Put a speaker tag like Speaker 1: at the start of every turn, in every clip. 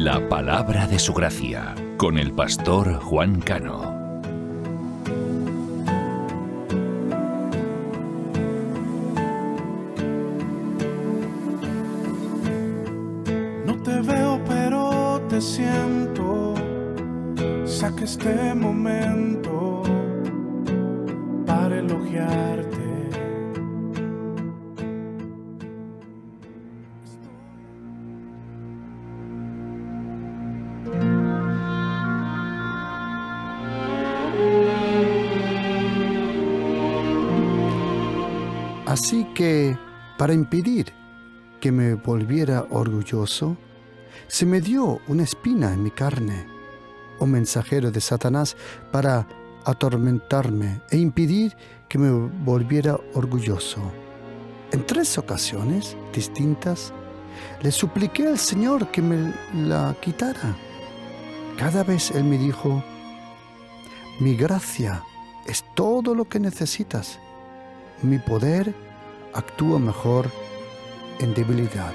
Speaker 1: La palabra de su gracia, con el pastor Juan Cano.
Speaker 2: No te veo, pero te siento. Saca este momento para elogiarte.
Speaker 3: Así que, para impedir que me volviera orgulloso, se me dio una espina en mi carne, un mensajero de Satanás para atormentarme e impedir que me volviera orgulloso. En 3 ocasiones distintas, le supliqué al Señor que me la quitara. Cada vez Él me dijo: mi gracia es todo lo que necesitas. Mi poder actúa mejor en debilidad.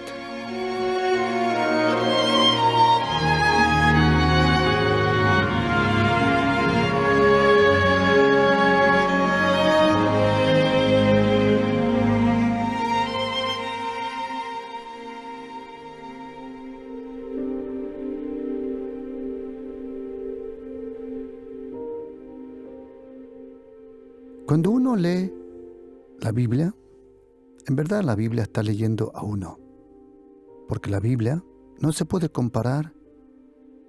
Speaker 3: Cuando uno lee la Biblia, en verdad la Biblia está leyendo a uno, porque la Biblia no se puede comparar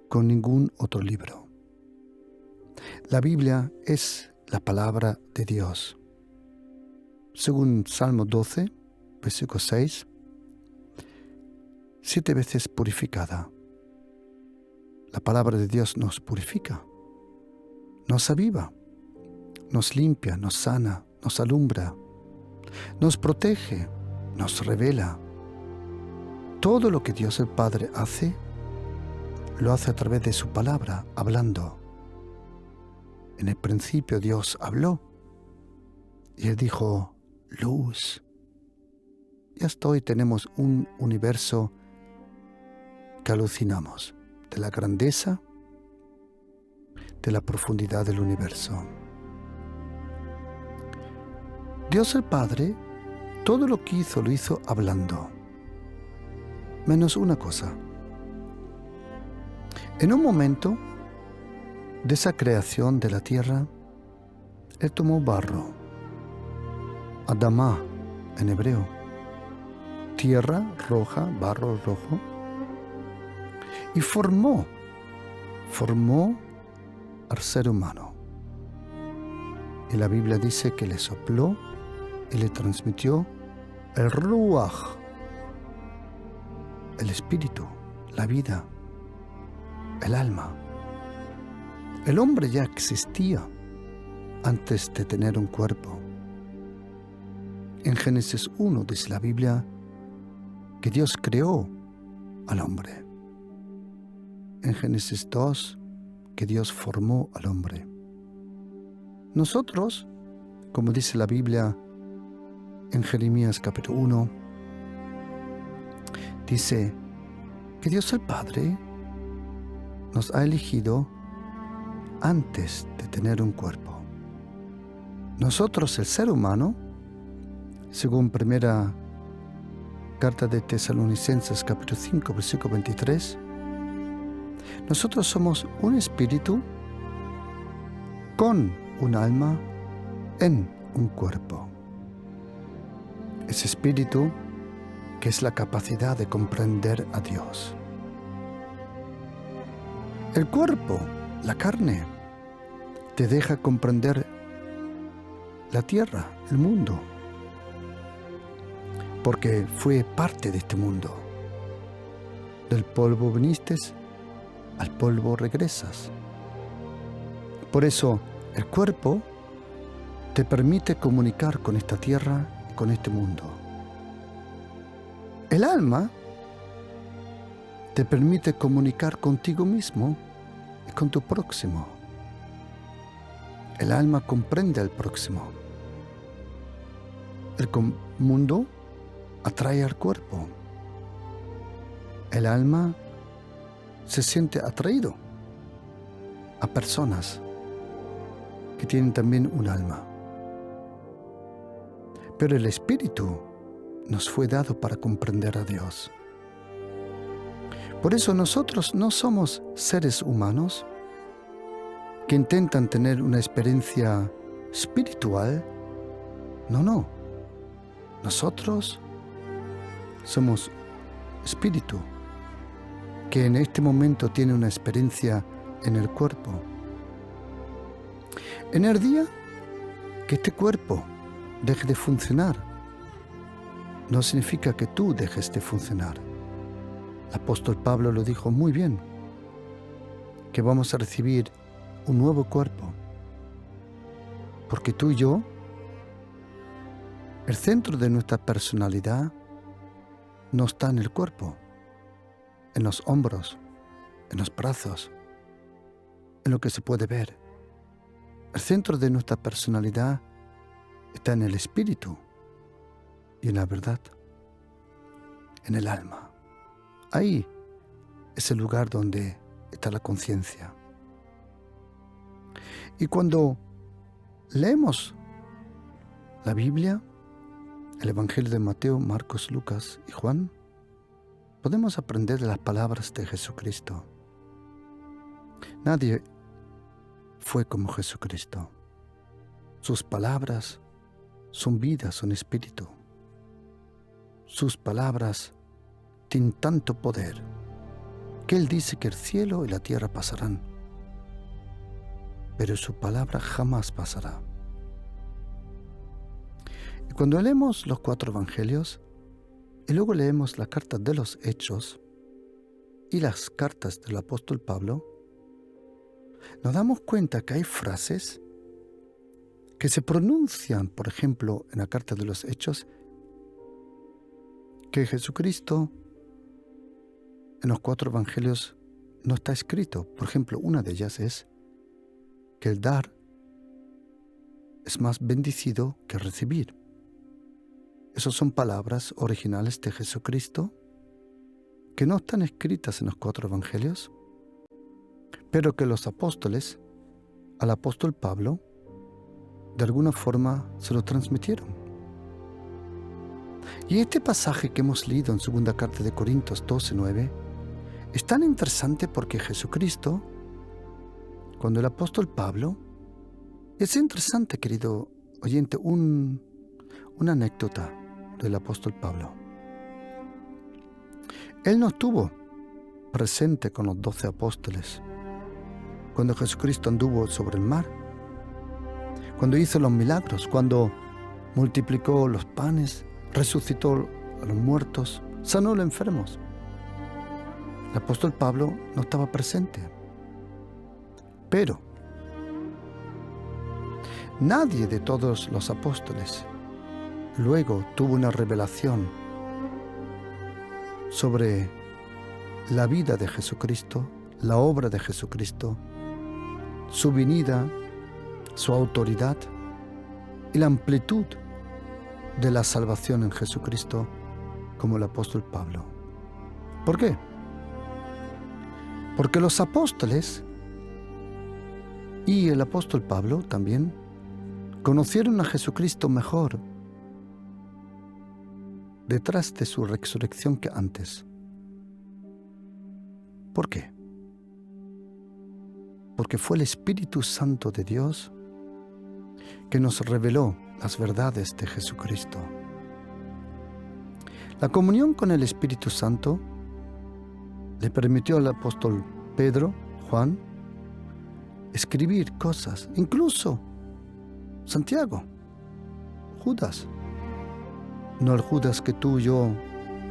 Speaker 3: con ningún otro libro. La Biblia es la palabra de Dios. Según Salmo 12, versículo 6, 7 veces purificada. La palabra de Dios nos purifica, nos aviva, nos limpia, nos sana, nos alumbra, nos protege, nos revela. Todo lo que Dios el Padre hace, lo hace a través de su palabra, hablando. En el principio Dios habló y Él dijo: luz. Y hasta hoy tenemos un universo que alucinamos de la grandeza, de la profundidad del universo. Dios el Padre, todo lo que hizo, lo hizo hablando. Menos una cosa. En un momento de esa creación de la tierra, Él tomó barro, Adamá en hebreo, tierra roja, barro rojo, y formó al ser humano. Y la Biblia dice que le sopló y le transmitió el Ruach, el espíritu, la vida, el alma. El hombre ya existía antes de tener un cuerpo. En Génesis 1 dice la Biblia que Dios creó al hombre. En Génesis 2 que Dios formó al hombre. Nosotros, como dice la Biblia en Jeremías capítulo 1, dice que Dios el Padre nos ha elegido antes de tener un cuerpo. Nosotros, el ser humano, según primera carta de Tesalonicenses capítulo 5, versículo 23, nosotros somos un espíritu con un alma en un cuerpo. Ese espíritu que es la capacidad de comprender a Dios. El cuerpo, la carne, te deja comprender la tierra, el mundo, porque fue parte de este mundo. Del polvo viniste, al polvo regresas. Por eso, el cuerpo te permite comunicar con esta tierra, con este mundo. El alma te permite comunicar contigo mismo y con tu próximo. El alma comprende al próximo. El mundo atrae al cuerpo. El alma se siente atraído a personas que tienen también un alma. Pero el Espíritu nos fue dado para comprender a Dios. Por eso nosotros no somos seres humanos que intentan tener una experiencia espiritual. No. Nosotros somos espíritu que en este momento tiene una experiencia en el cuerpo. En el día que este cuerpo deje de funcionar, no significa que tú dejes de funcionar. El apóstol Pablo lo dijo muy bien, que vamos a recibir un nuevo cuerpo, porque tú y yo, el centro de nuestra personalidad no está en el cuerpo, en los hombros, en los brazos, en lo que se puede ver. El centro de nuestra personalidad está en el espíritu y en la verdad, en el alma. Ahí es el lugar donde está la conciencia. Y cuando leemos la Biblia, el Evangelio de Mateo, Marcos, Lucas y Juan, podemos aprender de las palabras de Jesucristo. Nadie fue como Jesucristo. Sus palabras son vida, son espíritu. Sus palabras tienen tanto poder que Él dice que el cielo y la tierra pasarán, pero su palabra jamás pasará. Y cuando leemos los 4 evangelios y luego leemos la carta de los Hechos y las cartas del apóstol Pablo, nos damos cuenta que hay frases que se pronuncian, por ejemplo, en la carta de los Hechos, que Jesucristo en los 4 evangelios no está escrito. Por ejemplo, una de ellas es que el dar es más bendecido que recibir. Esas son palabras originales de Jesucristo que no están escritas en los 4 evangelios, pero que los apóstoles, al apóstol Pablo, de alguna forma se lo transmitieron. Y este pasaje que hemos leído en 2 carta de Corintios 12:9 es tan interesante porque Jesucristo, cuando el apóstol Pablo, es interesante, querido oyente, una anécdota del apóstol Pablo. Él no estuvo presente con los 12 apóstoles cuando Jesucristo anduvo sobre el mar, cuando hizo los milagros, cuando multiplicó los panes, resucitó a los muertos, sanó a los enfermos. El apóstol Pablo no estaba presente. Pero nadie de todos los apóstoles luego tuvo una revelación sobre la vida de Jesucristo, la obra de Jesucristo, su venida, su autoridad y la amplitud de la salvación en Jesucristo como el apóstol Pablo. ¿Por qué? Porque los apóstoles y el apóstol Pablo también conocieron a Jesucristo mejor detrás de su resurrección que antes. ¿Por qué? Porque fue el Espíritu Santo de Dios que nos reveló las verdades de Jesucristo. La comunión con el Espíritu Santo le permitió al apóstol Pedro, Juan, escribir cosas, incluso Santiago, Judas. No el Judas que tú y yo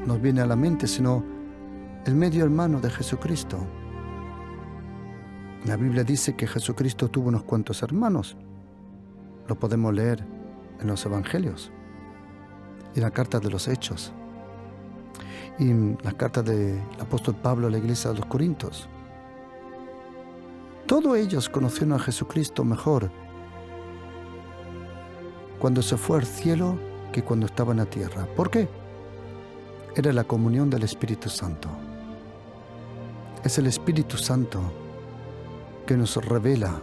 Speaker 3: nos viene a la mente, sino el medio hermano de Jesucristo. La Biblia dice que Jesucristo tuvo unos cuantos hermanos. Lo podemos leer en los Evangelios y en la carta de los Hechos y en la carta del apóstol Pablo a la iglesia de los Corintios. Todos ellos conocieron a Jesucristo mejor cuando se fue al cielo que cuando estaba en la tierra. ¿Por qué? Era la comunión del Espíritu Santo. Es el Espíritu Santo que nos revela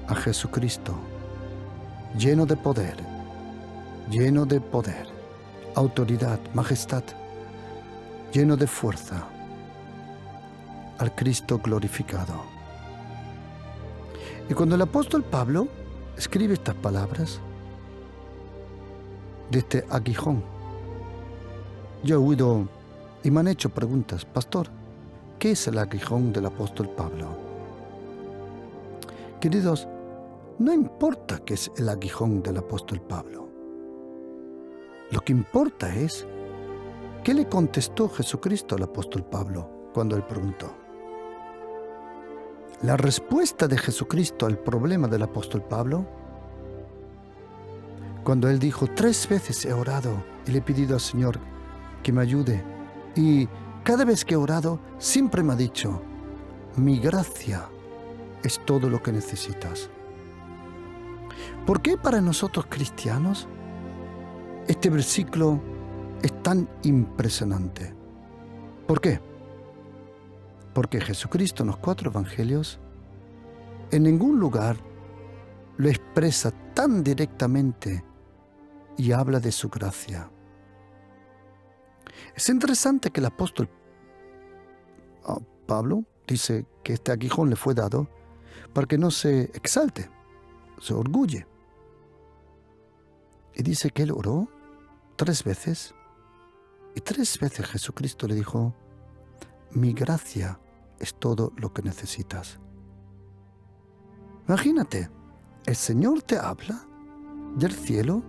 Speaker 3: a Jesucristo, lleno de poder, autoridad, majestad, lleno de fuerza, al Cristo glorificado. Y cuando el apóstol Pablo escribe estas palabras de este aguijón, yo he oído y me han hecho preguntas: pastor, ¿qué es el aguijón del apóstol Pablo? Queridos, no importa qué es el aguijón del apóstol Pablo. Lo que importa es qué le contestó Jesucristo al apóstol Pablo cuando él preguntó. La respuesta de Jesucristo al problema del apóstol Pablo, cuando él dijo: 3 veces he orado y le he pedido al Señor que me ayude, y cada vez que he orado siempre me ha dicho: mi gracia es todo lo que necesitas. ¿Por qué para nosotros cristianos este versículo es tan impresionante? ¿Por qué? Porque Jesucristo en los 4 evangelios en ningún lugar lo expresa tan directamente y habla de su gracia. Es interesante que el apóstol Pablo dice que este aguijón le fue dado para que no se exalte, se orgulle. Y dice que él oró 3 veces, y 3 veces Jesucristo le dijo: mi gracia es todo lo que necesitas. Imagínate, el Señor te habla del cielo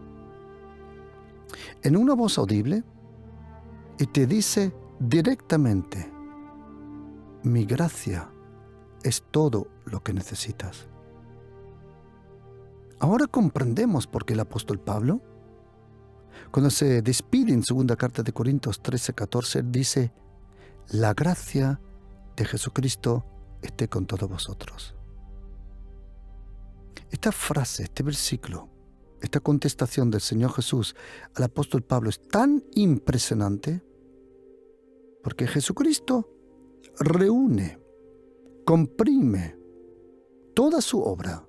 Speaker 3: en una voz audible y te dice directamente: mi gracia es todo lo que necesitas. Ahora comprendemos por qué el apóstol Pablo, cuando se despide en 2 carta de Corintios 13:14, dice: la gracia de Jesucristo esté con todos vosotros. Esta frase, este versículo, esta contestación del Señor Jesús al apóstol Pablo es tan impresionante porque Jesucristo reúne, comprime toda su obra,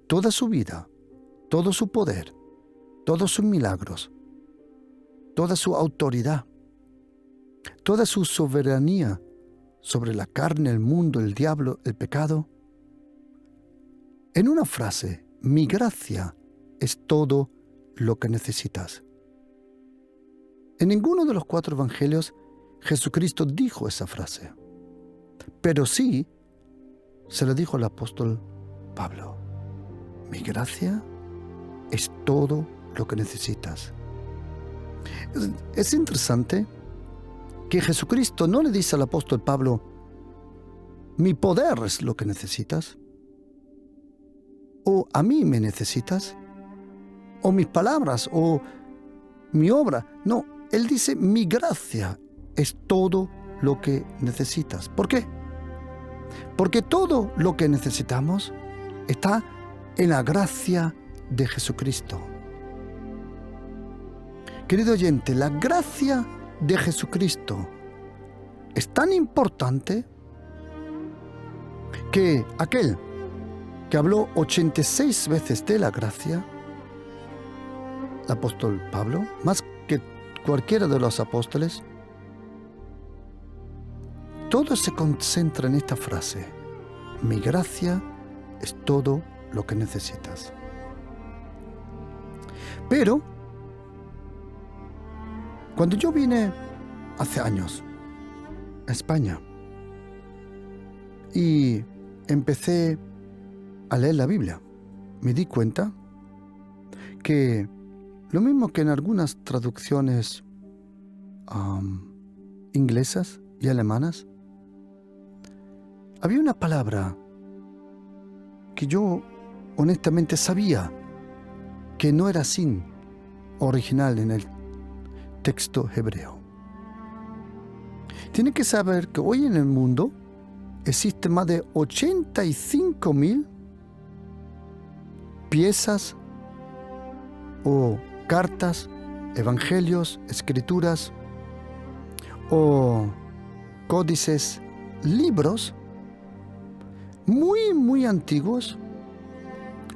Speaker 3: toda su vida, todo su poder, todos sus milagros, toda su autoridad, toda su soberanía sobre la carne, el mundo, el diablo, el pecado, en una frase: mi gracia es todo lo que necesitas. En ninguno de los 4 evangelios Jesucristo dijo esa frase, pero sí se lo dijo al apóstol Pablo: mi gracia es todo lo que necesitas. Es interesante que Jesucristo no le dice al apóstol Pablo: mi poder es lo que necesitas, o a mí me necesitas, o mis palabras, o mi obra. No, él dice: mi gracia es todo lo que necesitas. ¿Por qué? Porque todo lo que necesitamos está en la gracia de Jesucristo. Querido oyente, la gracia de Jesucristo es tan importante que aquel que habló 86 veces de la gracia, el apóstol Pablo, más que cualquiera de los apóstoles, todo se concentra en esta frase: mi gracia es todo lo que necesitas. Pero cuando yo vine hace años a España y empecé a leer la Biblia, me di cuenta que lo mismo que en algunas traducciones inglesas y alemanas, había una palabra que yo honestamente sabía que no era así original en el texto hebreo. Tiene que saber que hoy en el mundo existen más de 85,000 piezas o cartas, evangelios, escrituras o códices libros muy, muy antiguos.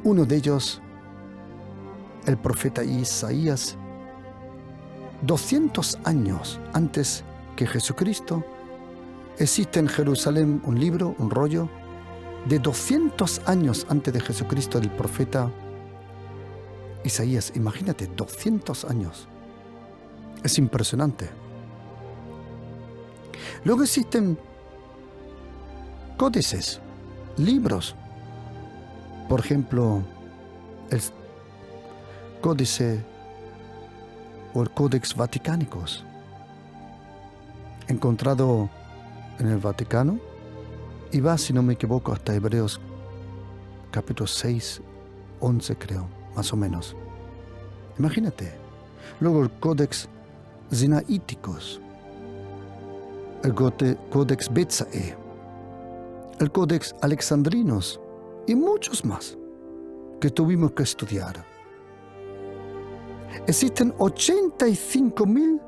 Speaker 3: Uno de ellos, el profeta Isaías, 200 años antes que Jesucristo, existe en Jerusalén un libro, un rollo, de 200 años antes de Jesucristo del profeta Isaías. Imagínate, 200 años. Es impresionante. Luego existen códices, libros. Por ejemplo, el códice o el Codex Vaticanicus, encontrado en el Vaticano, y va, si no me equivoco, hasta Hebreos capítulo 6, 11 creo, más o menos. Imagínate. Luego el Codex Sinaiticus, el Codex Betsae, el Codex Alexandrinus y muchos más que tuvimos que estudiar. Existen 85,000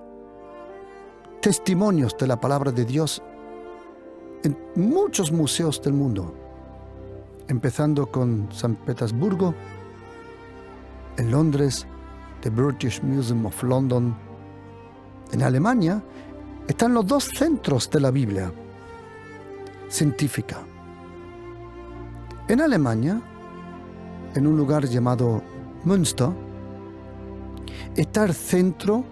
Speaker 3: testimonios de la palabra de Dios en muchos museos del mundo, empezando con San Petersburgo, en Londres, The British Museum of London. En Alemania están los 2 centros de la Biblia científica. En Alemania, en un lugar llamado Münster, está el centro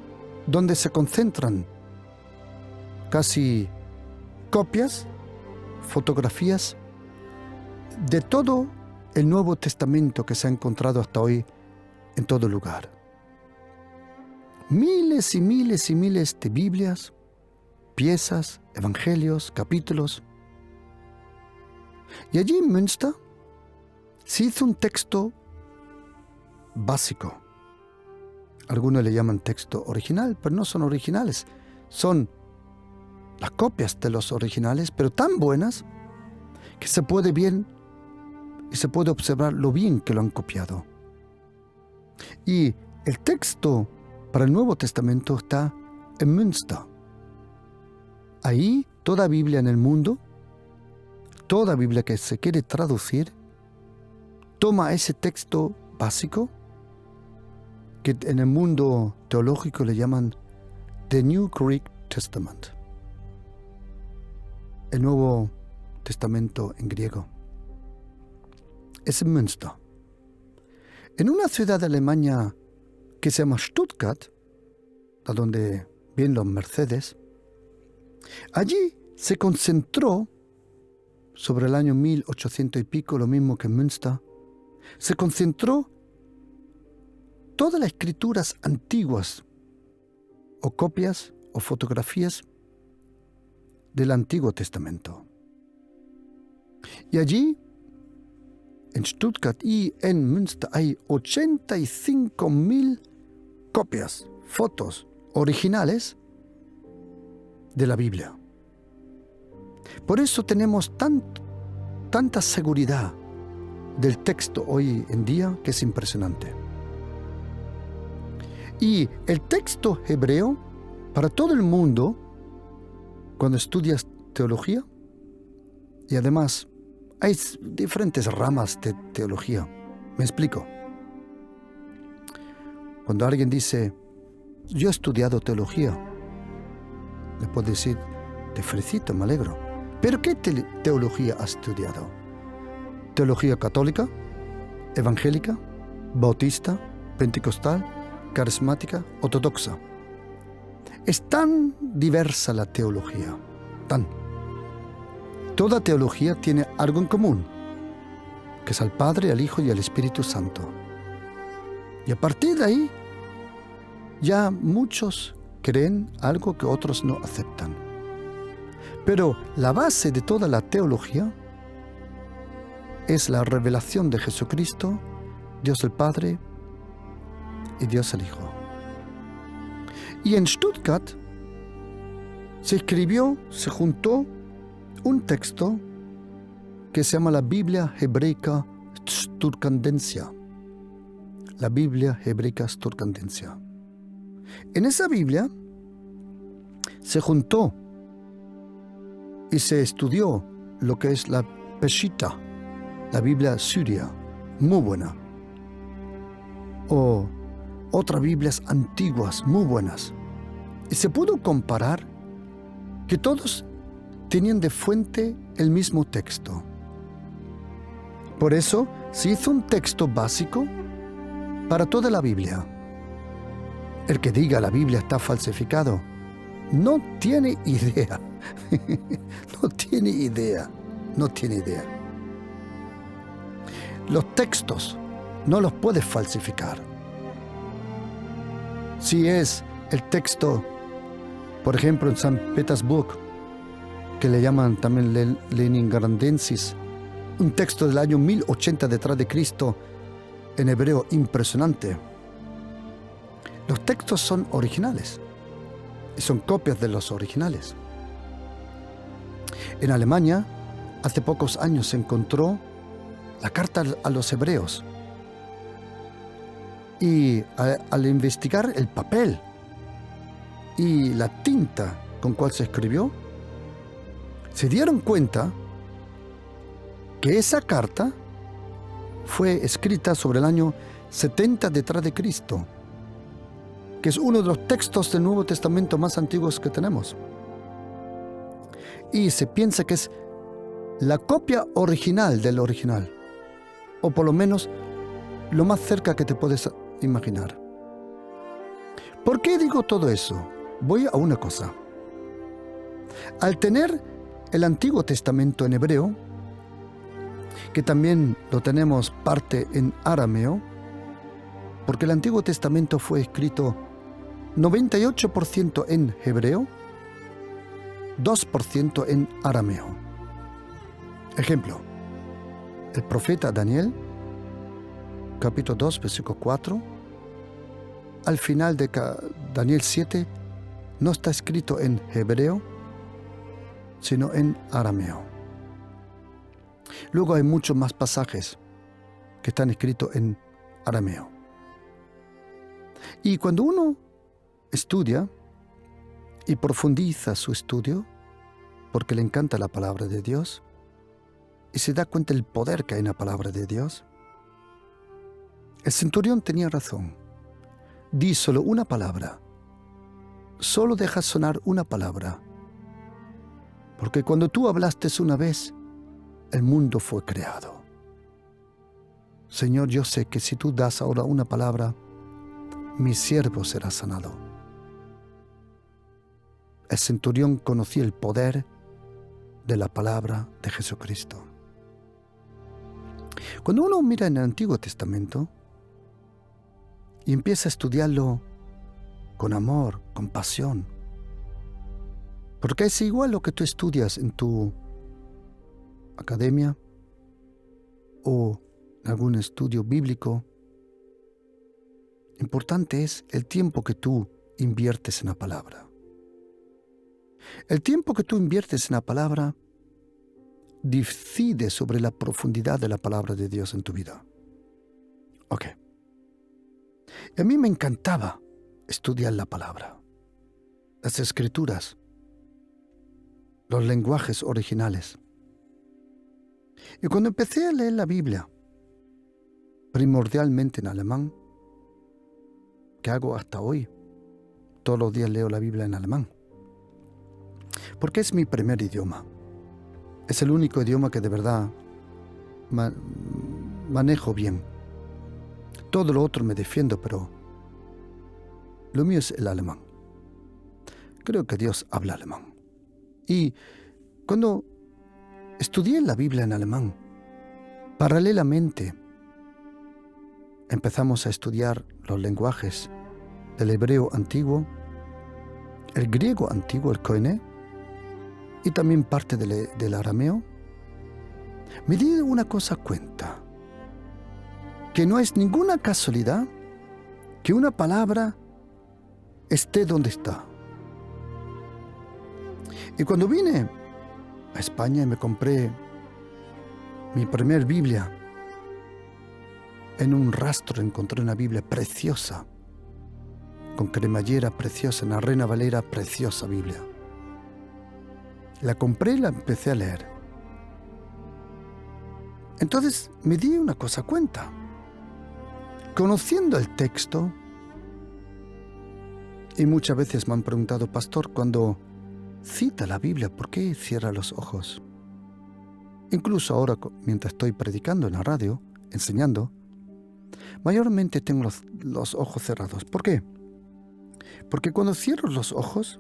Speaker 3: donde se concentran casi copias, fotografías de todo el Nuevo Testamento que se ha encontrado hasta hoy en todo lugar. Miles y miles y miles de Biblias, piezas, evangelios, capítulos. Y allí en Münster se hizo un texto básico. Algunos le llaman texto original, pero no son originales. Son las copias de los originales, pero tan buenas que se puede bien y se puede observar lo bien que lo han copiado. Y el texto para el Nuevo Testamento está en Münster. Ahí toda Biblia en el mundo, toda Biblia que se quiere traducir, toma ese texto básico que en el mundo teológico le llaman The New Greek Testament, el Nuevo Testamento en griego. Es en Münster. En una ciudad de Alemania que se llama Stuttgart, a donde vienen los Mercedes, allí se concentró, sobre el año 1800 y pico, lo mismo que en Münster, se concentró todas las escrituras antiguas, o copias, o fotografías del Antiguo Testamento. Y allí, en Stuttgart y en Münster, hay 85,000 copias, fotos originales de la Biblia. Por eso tenemos tanta seguridad del texto hoy en día que es impresionante. Y el texto hebreo, para todo el mundo, cuando estudias teología, y además hay diferentes ramas de teología. Me explico. Cuando alguien dice, yo he estudiado teología, le puedo decir, te felicito, me alegro. ¿Pero qué teología has estudiado? ¿Teología católica, evangélica, bautista, pentecostal, carismática, ortodoxa? Es tan diversa la teología, Toda teología tiene algo en común, que es al Padre, al Hijo y al Espíritu Santo. Y a partir de ahí, ya muchos creen algo que otros no aceptan. Pero la base de toda la teología es la revelación de Jesucristo, Dios el Padre y Dios el Hijo. Y en Stuttgart se juntó un texto que se llama la Biblia Hebraica Sturcandensia. La Biblia Hebraica Sturcandensia. En esa Biblia se juntó y se estudió lo que es la Peshitta, la Biblia siria, muy buena, o otras Biblias antiguas, muy buenas, y se pudo comparar que todos tenían de fuente el mismo texto. Por eso se hizo un texto básico para toda la Biblia. El que diga la Biblia está falsificado no tiene idea. No tiene idea. Los textos no los puedes falsificar. Si es el texto, por ejemplo, en San Petersburgo, que le llaman también Leningrandensis, un texto del año 1080 detrás de Cristo, en hebreo impresionante. Los textos son originales y son copias de los originales. En Alemania, hace pocos años se encontró la carta a los hebreos y al investigar el papel y la tinta con cual se escribió, se dieron cuenta que esa carta fue escrita sobre el año 70 detrás de Cristo, que es uno de los textos del Nuevo Testamento más antiguos que tenemos. Y se piensa que es la copia original del original, o por lo menos lo más cerca que te puedes imaginar. ¿Por qué digo todo eso? Voy a una cosa. Al tener el Antiguo Testamento en hebreo, que también lo tenemos parte en arameo, porque el Antiguo Testamento fue escrito 98% en hebreo, 2% en arameo. Ejemplo, el profeta Daniel, capítulo 2, versículo 4, al final de Daniel 7, no está escrito en hebreo, sino en arameo. Luego hay muchos más pasajes que están escritos en arameo. Y cuando uno estudia y profundiza su estudio, porque le encanta la palabra de Dios, y se da cuenta del poder que hay en la palabra de Dios, el centurión tenía razón. Di solo una palabra. Solo deja sonar una palabra. Porque cuando tú hablaste una vez, el mundo fue creado. Señor, yo sé que si tú das ahora una palabra, mi siervo será sanado. El centurión conocía el poder de la palabra de Jesucristo. Cuando uno mira en el Antiguo Testamento y empieza a estudiarlo con amor, con pasión, porque es igual lo que tú estudias en tu academia o en algún estudio bíblico, importante es el tiempo que tú inviertes en la palabra. El tiempo que tú inviertes en la palabra decide sobre la profundidad de la palabra de Dios en tu vida. Ok. Y a mí me encantaba estudiar la palabra, las escrituras, los lenguajes originales. Y cuando empecé a leer la Biblia, primordialmente en alemán, que hago hasta hoy, todos los días leo la Biblia en alemán, porque es mi primer idioma. Es el único idioma que de verdad manejo bien. Todo lo otro me defiendo, pero lo mío es el alemán. Creo que Dios habla alemán. Y cuando estudié la Biblia en alemán, paralelamente empezamos a estudiar los lenguajes del hebreo antiguo, el griego antiguo, el koiné, y también parte del arameo. Me di una cosa cuenta, que no es ninguna casualidad que una palabra esté donde está. Y cuando vine a España y me compré mi primer Biblia, en un rastro encontré una Biblia preciosa, con cremallera preciosa, una Reina Valera preciosa Biblia. La compré y la empecé a leer. Entonces me di una cosa cuenta. Conociendo el texto, y muchas veces me han preguntado, pastor, cuando cita la Biblia, ¿por qué cierra los ojos? Incluso ahora, mientras estoy predicando en la radio, enseñando, mayormente tengo los ojos cerrados. ¿Por qué? Porque cuando cierro los ojos,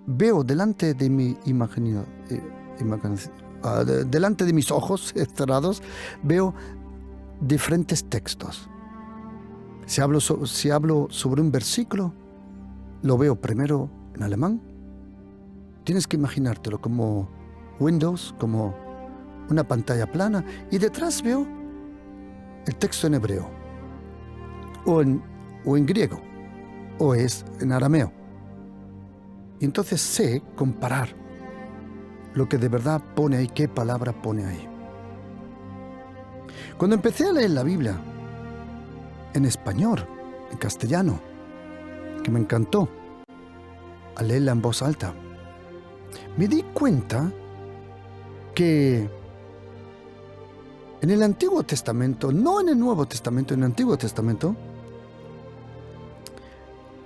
Speaker 3: veo delante de mi delante de mis ojos cerrados, veo diferentes textos. Si hablo sobre un versículo, lo veo primero en alemán. Tienes que imaginártelo como Windows, como una pantalla plana, y detrás veo el texto en hebreo, o en griego, o es en arameo. Y entonces sé comparar lo que de verdad pone ahí, qué palabra pone ahí. Cuando empecé a leer la Biblia en español, en castellano, que me encantó, al leerla en voz alta, me di cuenta que en el Antiguo Testamento, no en el Nuevo Testamento, en el Antiguo Testamento,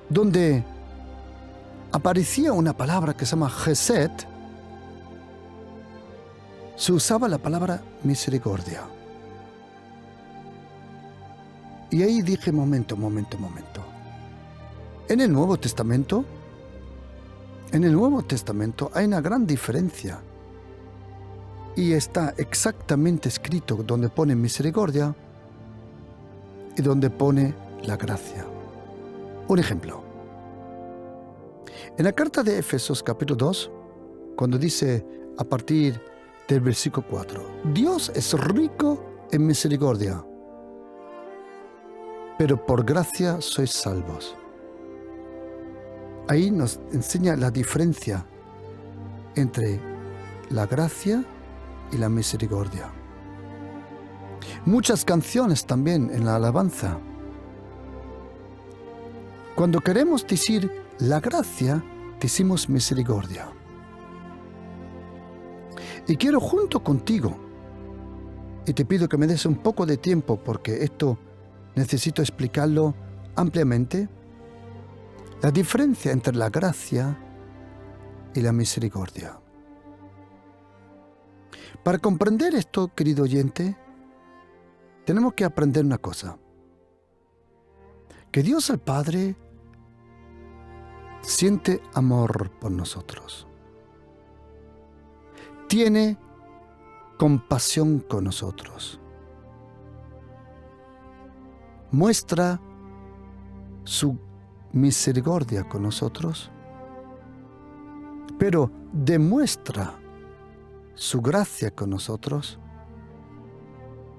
Speaker 3: donde aparecía una palabra que se llama Chesed, se usaba la palabra misericordia. Y ahí dije, momento. En el Nuevo Testamento hay una gran diferencia. Y está exactamente escrito donde pone misericordia y donde pone la gracia. Un ejemplo. En la carta de Efesios capítulo 2, cuando dice a partir del versículo 4, Dios es rico en misericordia, pero por gracia sois salvos. Ahí nos enseña la diferencia entre la gracia y la misericordia. Muchas canciones también en la alabanza. Cuando queremos decir la gracia, decimos misericordia. Y quiero junto contigo, y te pido que me des un poco de tiempo porque esto necesito explicarlo ampliamente, la diferencia entre la gracia y la misericordia. Para comprender esto, querido oyente, tenemos que aprender una cosa. Que Dios el Padre siente amor por nosotros. Tiene compasión con nosotros. Muestra su misericordia con nosotros, pero demuestra su gracia con nosotros.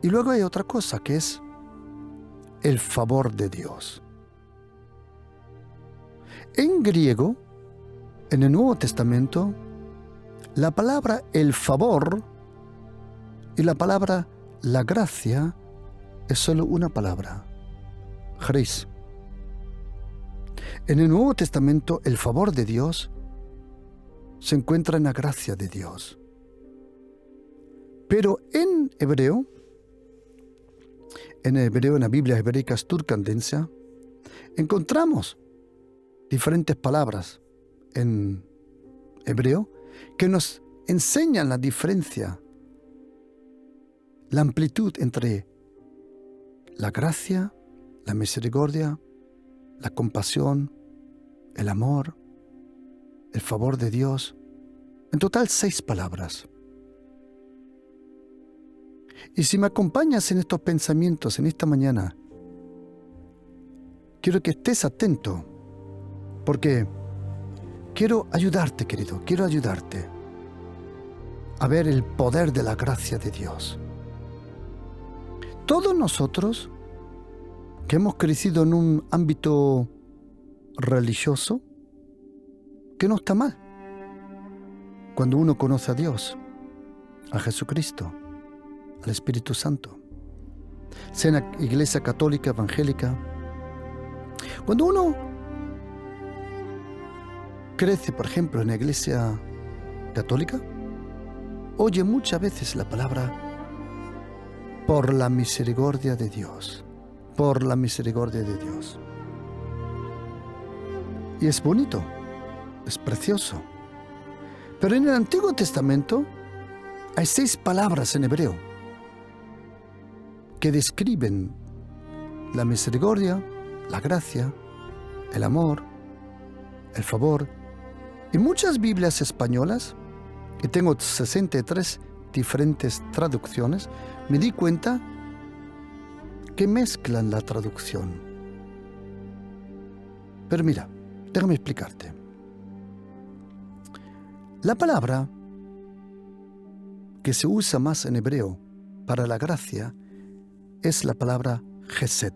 Speaker 3: Y luego hay otra cosa que es el favor de Dios. En griego, en el Nuevo Testamento, la palabra el favor y la palabra la gracia es solo una palabra, charis. En el Nuevo Testamento, el favor de Dios se encuentra en la gracia de Dios. Pero en hebreo, en la Biblia hebreica Sturcandensia, encontramos diferentes palabras en hebreo que nos enseñan la diferencia, la amplitud entre la gracia, la misericordia, la compasión, el amor, el favor de Dios. En total 6 palabras. Y si me acompañas en estos pensamientos en esta mañana, quiero que estés atento, porque quiero ayudarte, querido, quiero ayudarte a ver el poder de la gracia de Dios. Todos nosotros que hemos crecido en un ámbito religioso, que no está mal, cuando uno conoce a Dios, a Jesucristo, al Espíritu Santo, sea en la iglesia católica, evangélica, cuando uno crece, por ejemplo, en la iglesia católica oye muchas veces la palabra por la misericordia de Dios, por la misericordia de Dios. Y es bonito, es precioso. Pero en el Antiguo Testamento hay 6 palabras en hebreo que describen la misericordia, la gracia, el amor, el favor. En muchas Biblias españolas, y tengo 63 diferentes traducciones, me di cuenta que mezclan la traducción. Pero mira, déjame explicarte. La palabra que se usa más en hebreo para la gracia es la palabra Gesed.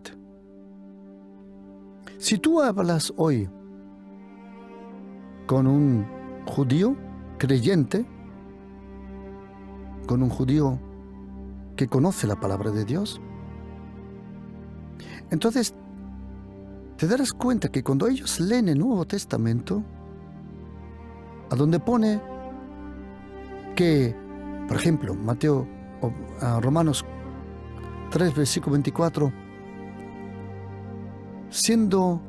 Speaker 3: Si tú hablas hoy con un judío creyente, con un judío que conoce la palabra de Dios, entonces te darás cuenta que cuando ellos leen el Nuevo Testamento, a donde pone que, por ejemplo, Romanos 3, versículo 24, siendo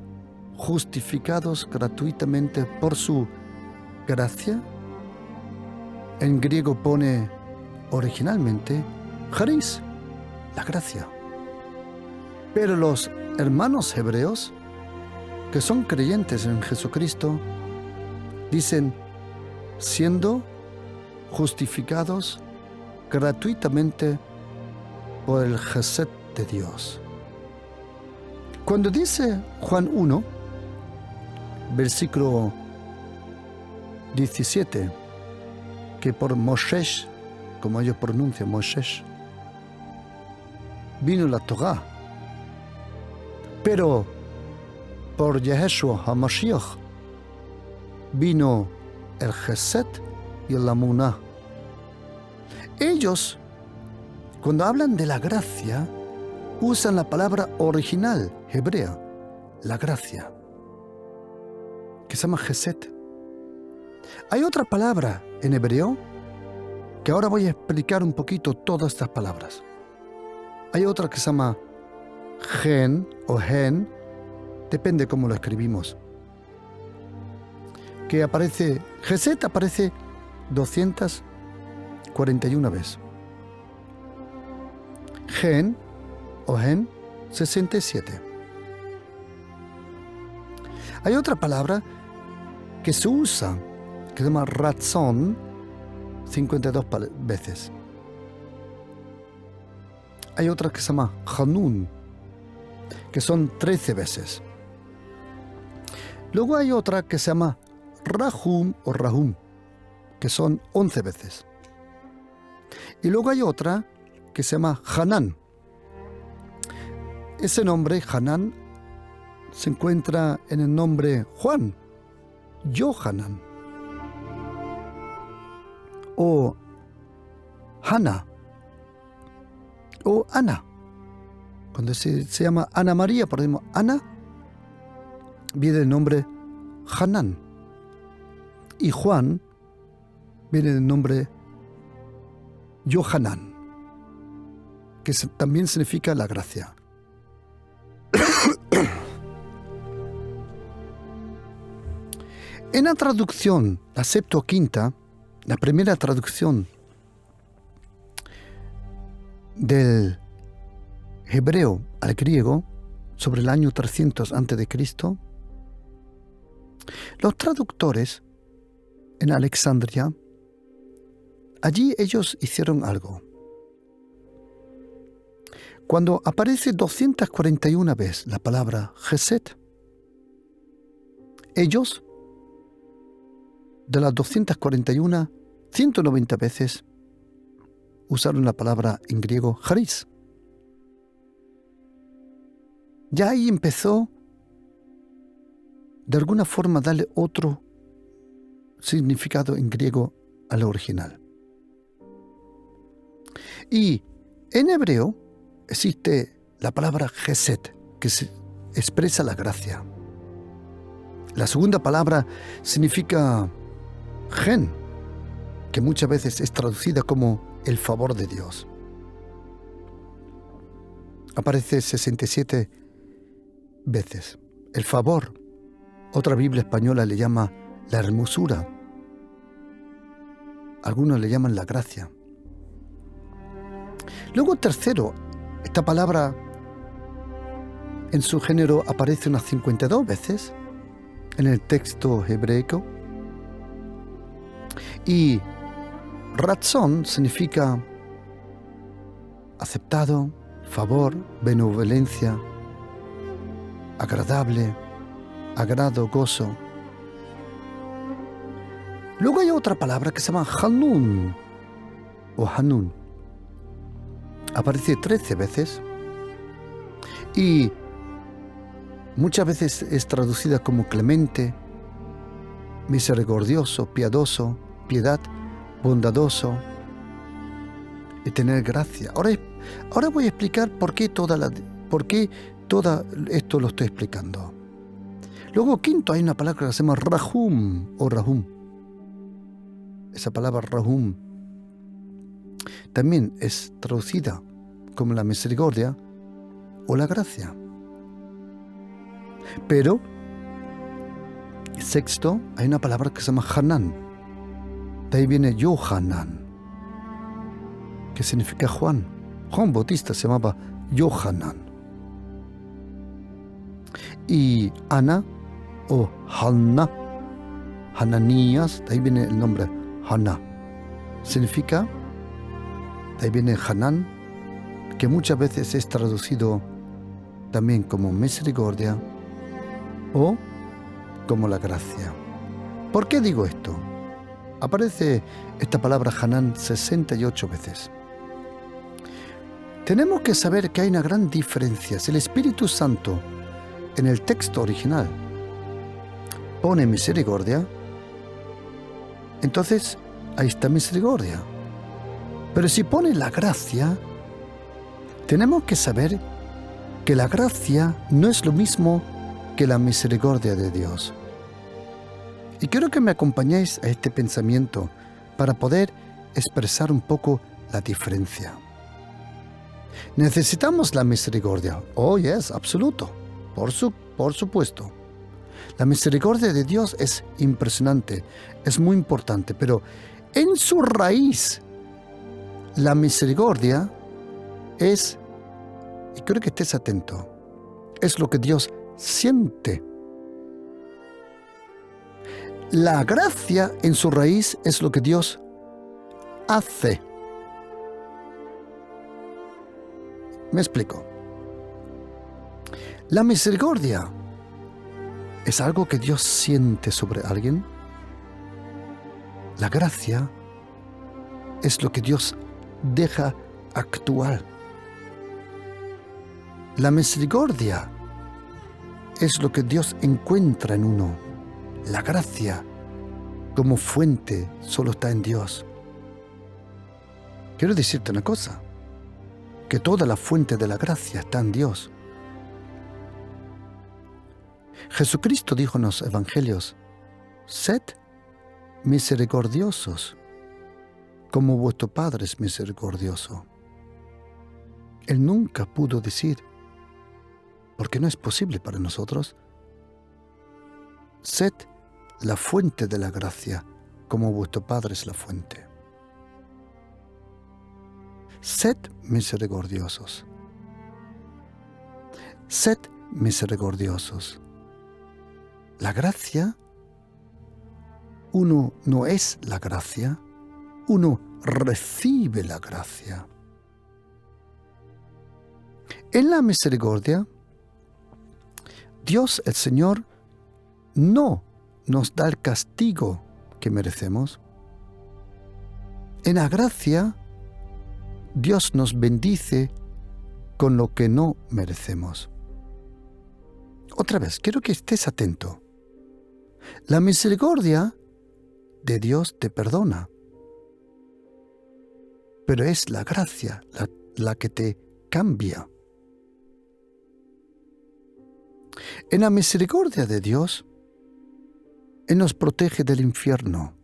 Speaker 3: justificados gratuitamente por su gracia, en griego pone originalmente charis, la gracia. Pero los hermanos hebreos, que son creyentes en Jesucristo, dicen, siendo justificados gratuitamente por el Gesed de Dios. Cuando dice Juan 1, versículo 17, que por Moshe, como ellos pronuncian Moshe, vino la Torá, pero por Yeshua HaMashiach vino el Gesed y el Amuná. Ellos, cuando hablan de la gracia, usan la palabra original hebrea, la gracia, que se llama Gesed. Hay otra palabra en hebreo, que ahora voy a explicar un poquito todas estas palabras. Hay otra que se llama gen o gen, depende cómo lo escribimos, que aparece, Gesed aparece 241 veces. Gen o gen, 67. Hay otra palabra que se usa, que se llama ratzon, 52 veces. Hay otra que se llama hanun, que son 13 veces. Luego hay otra que se llama rahum o rahum, que son 11 veces. Y luego hay otra que se llama Hanan. Ese nombre, Hanan, se encuentra en el nombre Juan, Yohanan, o Hannah, o Ana. Cuando se llama Ana María, por ejemplo, Ana, viene del nombre Hanan. Y Juan viene del nombre Yohanan, que también significa la gracia. En la traducción, la Septuaginta, la primera traducción del hebreo al griego, sobre el año 300 a.C., los traductores en Alejandría, allí ellos hicieron algo. Cuando aparece 241 veces la palabra Gesed, ellos, de las 241, 190 veces usaron la palabra en griego charis. Ya ahí empezó de alguna forma a darle otro significado en griego al original. Y en hebreo existe la palabra Gesed, que se expresa la gracia. La segunda palabra significa gen, que muchas veces es traducida como el favor de Dios. Aparece 67 veces. El favor, otra Biblia española le llama la hermosura. Algunos le llaman la gracia. Luego, tercero, esta palabra en su género aparece unas 52 veces en el texto hebraico. Y ratzón significa aceptado, favor, benevolencia, agradable, agrado, gozo. Luego hay otra palabra que se llama Hanun o Hanun. Aparece 13 veces y muchas veces es traducida como clemente, misericordioso, piadoso, piedad, bondadoso y tener gracia. Ahora voy a explicar por qué todo esto lo estoy explicando. Luego, quinto, hay una palabra que se llama Rahum o Rahum. Esa palabra Rahum también es traducida como la misericordia o la gracia. Pero, sexto, hay una palabra que se llama Hanan. De ahí viene Yohanan, que significa Juan. Juan Bautista se llamaba Yohanan. Y Ana o Hanna, Hananías, de ahí viene el nombre Haná. Significa, de ahí viene Hanan, que muchas veces es traducido también como misericordia o como la gracia. ¿Por qué digo esto? Aparece esta palabra Hanan 68 veces. Tenemos que saber que hay una gran diferencia. Si el Espíritu Santo en el texto original pone misericordia, entonces ahí está misericordia. Pero si pone la gracia, tenemos que saber que la gracia no es lo mismo que la misericordia de Dios. Y quiero que me acompañéis a este pensamiento para poder expresar un poco la diferencia. ¿Necesitamos la misericordia? Oh, yes, absoluto. Por supuesto. La misericordia de Dios es impresionante, es muy importante, pero en su raíz, la misericordia es, y quiero que estés atento, es lo que Dios siente. La gracia en su raíz es lo que Dios hace. Me explico. La misericordia es algo que Dios siente sobre alguien. La gracia es lo que Dios deja actuar. La misericordia es lo que Dios encuentra en uno. La gracia, como fuente, solo está en Dios. Quiero decirte una cosa, que toda la fuente de la gracia está en Dios. Jesucristo dijo en los evangelios, sed misericordiosos, como vuestro Padre es misericordioso. Él nunca pudo decir, porque no es posible para nosotros, sed la fuente de la gracia, como vuestro Padre es la fuente. Sed misericordiosos. Sed misericordiosos. La gracia, uno no es la gracia, uno recibe la gracia. En la misericordia, Dios el Señor no nos da el castigo que merecemos. En la gracia, Dios nos bendice con lo que no merecemos. Otra vez, quiero que estés atento. La misericordia de Dios te perdona, pero es la gracia la que te cambia. En la misericordia de Dios, Él nos protege del infierno.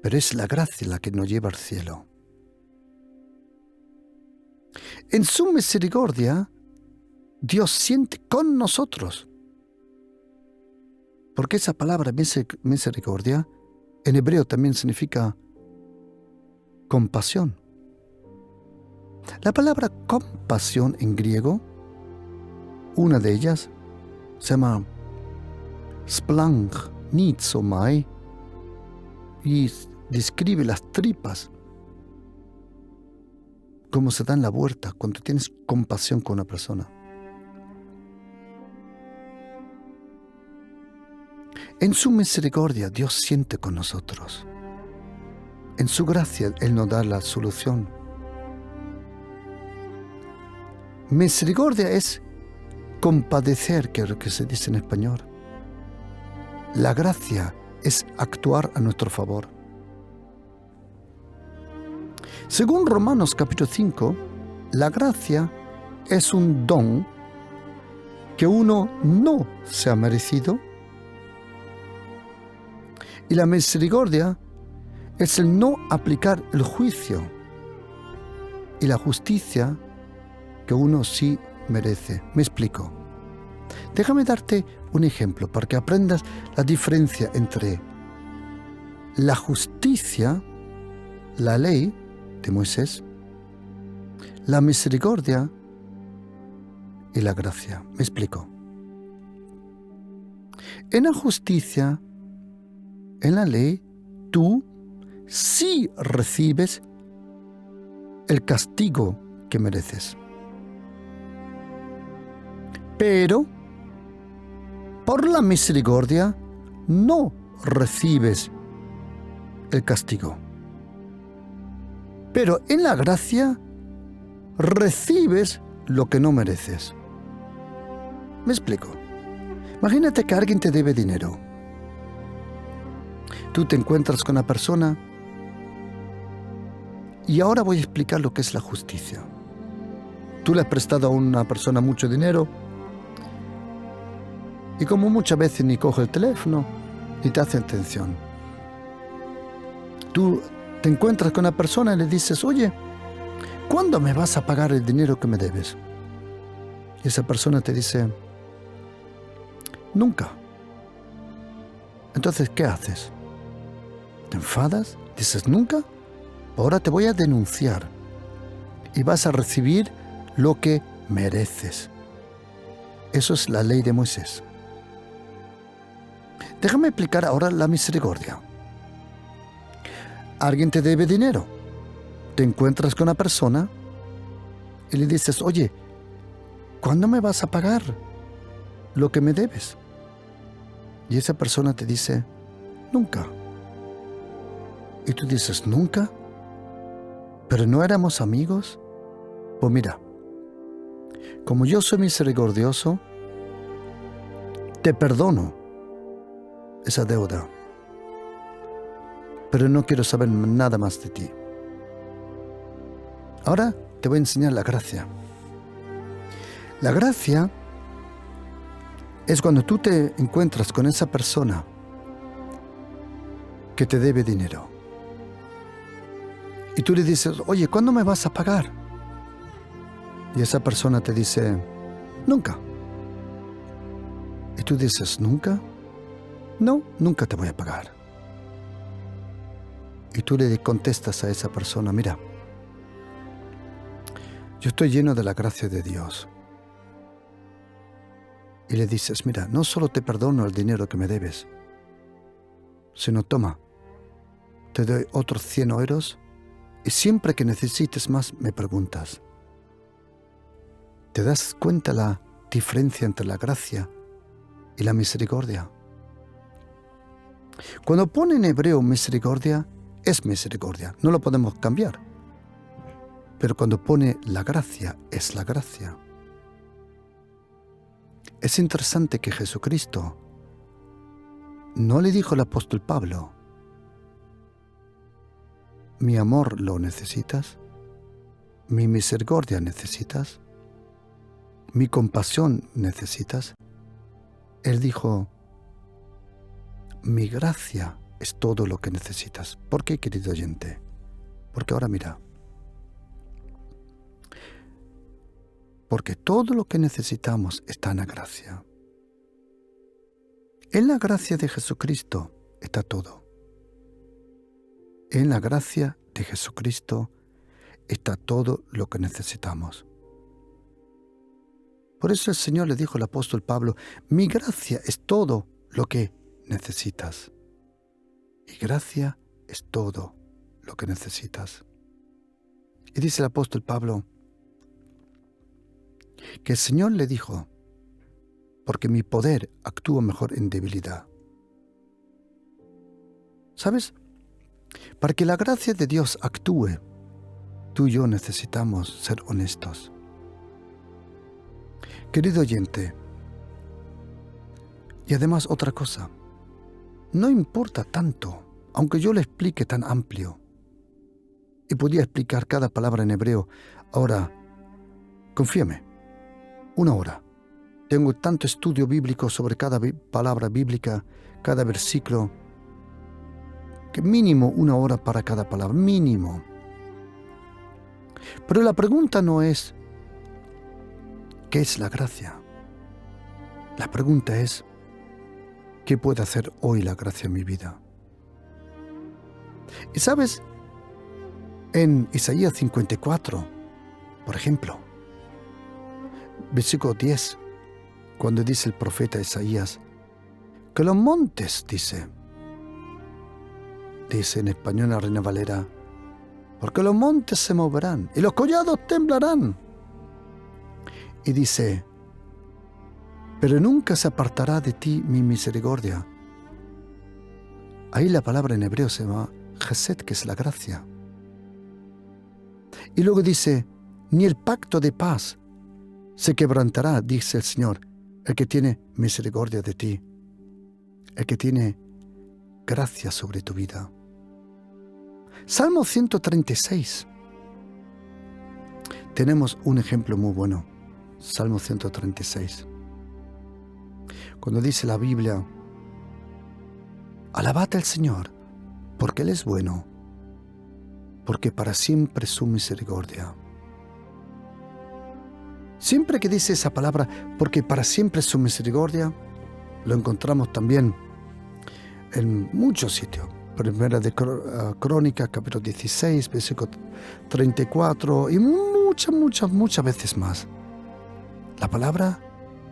Speaker 3: pero es la gracia la que nos lleva al cielo. En su misericordia, Dios siente con nosotros. Porque esa palabra misericordia en hebreo también significa compasión. La palabra compasión en griego, una de ellas, se llama splanchnizomai y describe las tripas, cómo se dan la vuelta cuando tienes compasión con una persona. En su misericordia Dios siente con nosotros. En su gracia Él nos da la solución. Misericordia es compadecer, que es lo que se dice en español. La gracia es actuar a nuestro favor. Según Romanos capítulo 5, la gracia es un don que uno no se ha merecido, y la misericordia es el no aplicar el juicio y la justicia que uno sí merece. Me explico. Déjame darte un ejemplo para que aprendas la diferencia entre la justicia, la ley de Moisés, la misericordia y la gracia. Me explico. En la justicia, en la ley, tú sí recibes el castigo que mereces. Pero por la misericordia no recibes el castigo. Pero en la gracia recibes lo que no mereces. Me explico. Imagínate que alguien te debe dinero. Tú te encuentras con una persona y ahora voy a explicar lo que es la justicia. Tú le has prestado a una persona mucho dinero y como muchas veces ni coge el teléfono ni te hace atención. Tú te encuentras con una persona y le dices, oye, ¿cuándo me vas a pagar el dinero que me debes? Y esa persona te dice, nunca. Entonces, ¿qué haces? ¿Te enfadas? ¿Dices nunca? Ahora te voy a denunciar y vas a recibir lo que mereces. Eso es la ley de Moisés. Déjame explicar ahora la misericordia. Alguien te debe dinero. Te encuentras con una persona y le dices, oye, ¿cuándo me vas a pagar lo que me debes? Y esa persona te dice, nunca. Y tú dices, ¿nunca? ¿Pero no éramos amigos? Pues mira, como yo soy misericordioso, te perdono esa deuda, pero no quiero saber nada más de ti. Ahora te voy a enseñar la gracia. La gracia es cuando tú te encuentras con esa persona que te debe dinero. Y tú le dices, oye, ¿cuándo me vas a pagar? Y esa persona te dice, nunca. Y tú dices, ¿nunca? No, nunca te voy a pagar. Y tú le contestas a esa persona, mira, yo estoy lleno de la gracia de Dios. Y le dices, mira, no solo te perdono el dinero que me debes, sino toma, te doy otros 100 euros y siempre que necesites más me preguntas. ¿Te das cuenta la diferencia entre la gracia y la misericordia? Cuando pone en hebreo misericordia, es misericordia, no lo podemos cambiar. Pero cuando pone la gracia, es la gracia. Es interesante que Jesucristo no le dijo al apóstol Pablo, mi amor lo necesitas, mi misericordia necesitas, mi compasión necesitas. Él dijo, mi gracia es todo lo que necesitas. ¿Por qué, querido oyente? Porque ahora mira. Porque todo lo que necesitamos está en la gracia. En la gracia de Jesucristo está todo. En la gracia de Jesucristo está todo lo que necesitamos. Por eso el Señor le dijo al apóstol Pablo, mi gracia es todo lo que necesitas. Mi gracia es todo lo que necesitas. Y dice el apóstol Pablo que el Señor le dijo, porque mi poder actúa mejor en debilidad. ¿Sabes? Para que la gracia de Dios actúe, tú y yo necesitamos ser honestos. Querido oyente, y además otra cosa, no importa tanto, aunque yo le explique tan amplio, y podía explicar cada palabra en hebreo, ahora, confíame, 1 hora. Tengo tanto estudio bíblico sobre cada palabra bíblica, cada versículo, que mínimo 1 hora para cada palabra, mínimo. Pero la pregunta no es, ¿qué es la gracia? La pregunta es, ¿qué puede hacer hoy la gracia en mi vida? Y sabes, en Isaías 54, por ejemplo, versículo 10, cuando dice el profeta Isaías, que los montes, dice en español la Reina Valera, porque los montes se moverán y los collados temblarán. Y dice, pero nunca se apartará de ti mi misericordia. Ahí la palabra en hebreo se llama Chesed, que es la gracia. Y luego dice, ni el pacto de paz se quebrantará, dice el Señor, el que tiene misericordia de ti, el que tiene gracia sobre tu vida. Salmo 136. Tenemos un ejemplo muy bueno. Salmo 136. Cuando dice la Biblia, alabad al Señor, porque Él es bueno, porque para siempre es su misericordia. Siempre que dice esa palabra, porque para siempre es su misericordia, lo encontramos también en muchos sitios. Primera de Crónicas, capítulo 16, versículo 34, y muchas veces más. La palabra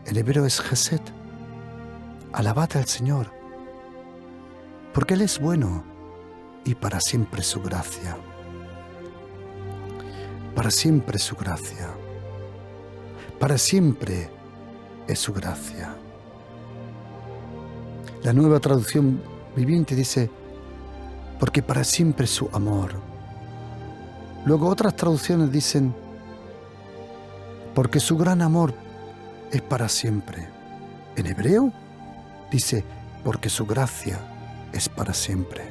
Speaker 3: en hebreo es Chesed. Alabad al Señor, porque Él es bueno y para siempre su gracia. Para siempre su gracia. Para siempre es su gracia. La Nueva Traducción Viviente dice, porque para siempre es su amor. Luego otras traducciones dicen, porque su gran amor es para siempre. En hebreo dice, porque su gracia es para siempre.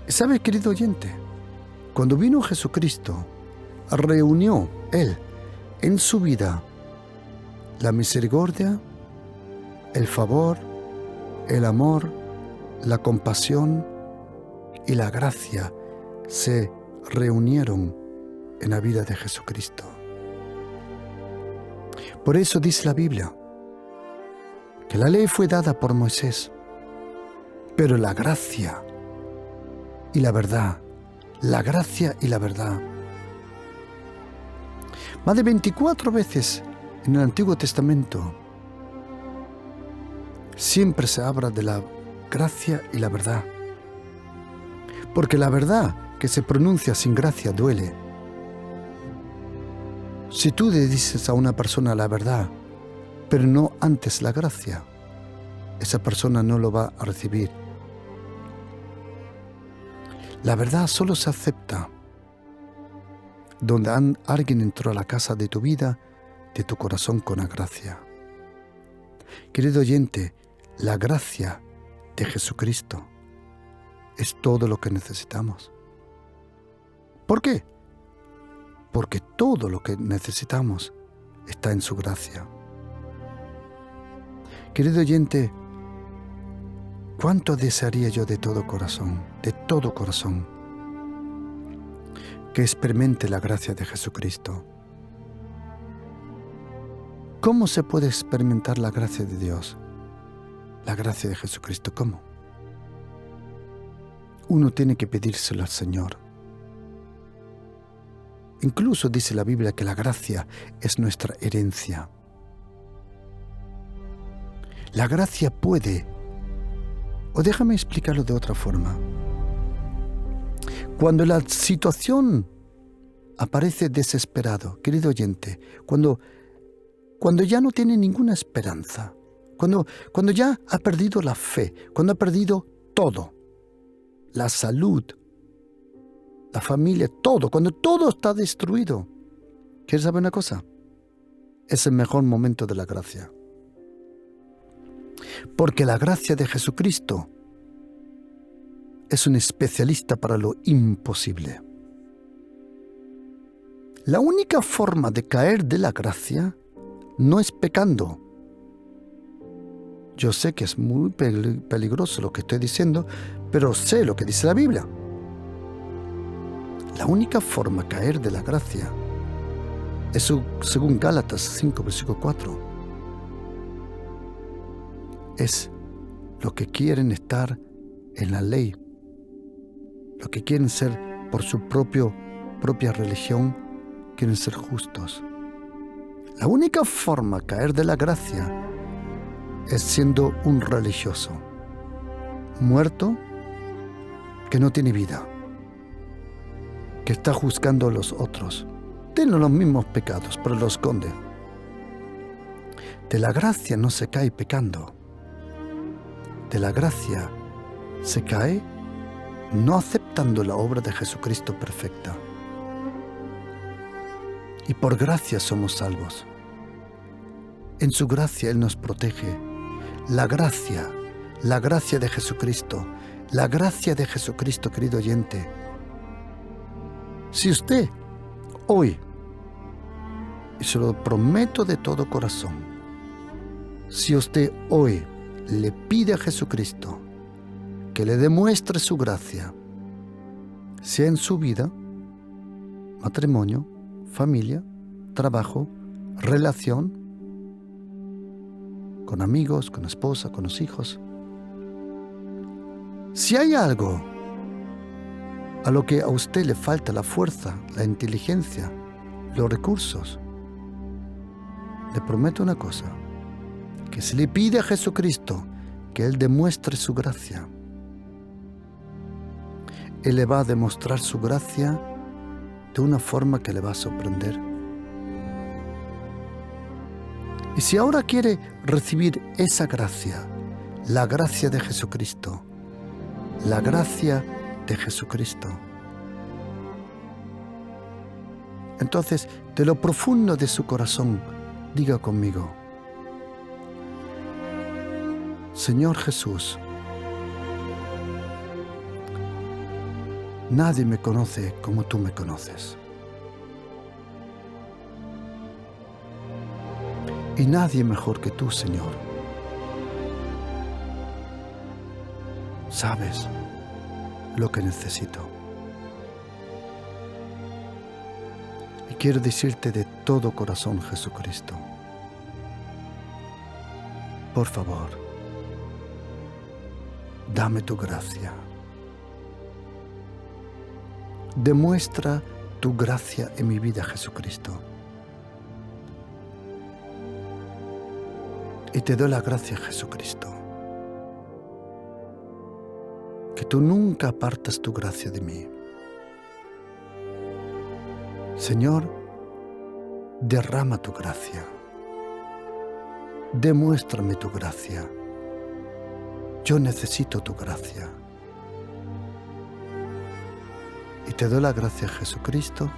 Speaker 3: ¿Sabes, querido oyente? Cuando vino Jesucristo, reunió Él en su vida la misericordia, el favor, el amor, la compasión y la gracia se reunieron en la vida de Jesucristo. Por eso dice la Biblia que la ley fue dada por Moisés, pero la gracia y la verdad, la gracia y la verdad. Más de 24 veces en el Antiguo Testamento siempre se habla de la gracia y la verdad. Porque la verdad que se pronuncia sin gracia duele. Si tú le dices a una persona la verdad, pero no antes la gracia, esa persona no lo va a recibir. La verdad solo se acepta donde alguien entró a la casa de tu vida, de tu corazón con la gracia. Querido oyente, la gracia de Jesucristo es todo lo que necesitamos. ¿Por qué? Porque todo lo que necesitamos está en su gracia. Querido oyente, ¿Cuánto desearía yo de todo corazón, que experimente la gracia de Jesucristo? ¿Cómo se puede experimentar la gracia de Dios? La gracia de Jesucristo, ¿cómo? Uno tiene que pedírselo al Señor. Incluso dice la Biblia que la gracia es nuestra herencia. La gracia puede, o déjame explicarlo de otra forma. Cuando la situación aparece desesperado, querido oyente, cuando ya no tiene ninguna esperanza, cuando ya ha perdido la fe, cuando ha perdido todo, la salud, la familia, todo, cuando todo está destruido, ¿quieres saber una cosa? Es el mejor momento de la gracia. Porque la gracia de Jesucristo es un especialista para lo imposible. La única forma de caer de la gracia no es pecando. Yo sé que es muy peligroso lo que estoy diciendo, pero sé lo que dice la Biblia. La única forma de caer de la gracia es según Gálatas 5, versículo 4. Es lo que quieren estar en la ley, lo que quieren ser por su propia religión, quieren ser justos. La única forma de caer de la gracia es siendo un religioso, muerto, que no tiene vida, que está juzgando a los otros. Tiene los mismos pecados, pero los esconde. De la gracia no se cae pecando. De la gracia se cae no aceptando la obra de Jesucristo perfecta. Y por gracia somos salvos. En su gracia Él nos protege. La gracia de Jesucristo, la gracia de Jesucristo, querido oyente. Si usted hoy, y se lo prometo de todo corazón, si usted hoy le pide a Jesucristo que le demuestre su gracia, sea en su vida, matrimonio, familia, trabajo, relación, con amigos, con la esposa, con los hijos. Si hay algo a lo que a usted le falta la fuerza, la inteligencia, los recursos, le prometo una cosa, que si le pide a Jesucristo que Él demuestre su gracia, Él le va a demostrar su gracia de una forma que le va a sorprender. Y si ahora quiere recibir esa gracia, la gracia de Jesucristo, la gracia de Jesucristo, entonces, de lo profundo de su corazón, diga conmigo: Señor Jesús, nadie me conoce como tú me conoces. Y nadie mejor que tú, Señor. Sabes lo que necesito. Y quiero decirte de todo corazón, Jesucristo, por favor, dame tu gracia. Demuestra tu gracia en mi vida, Jesucristo. Y te doy la gracia, Jesucristo, que tú nunca apartas tu gracia de mí. Señor, derrama tu gracia. Demuéstrame tu gracia. Yo necesito tu gracia. Y te doy la gracia, Jesucristo,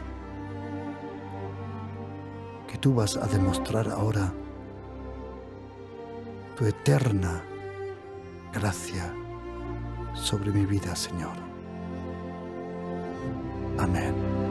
Speaker 3: que tú vas a demostrar ahora tu eterna gracia sobre mi vida, Señor. Amén.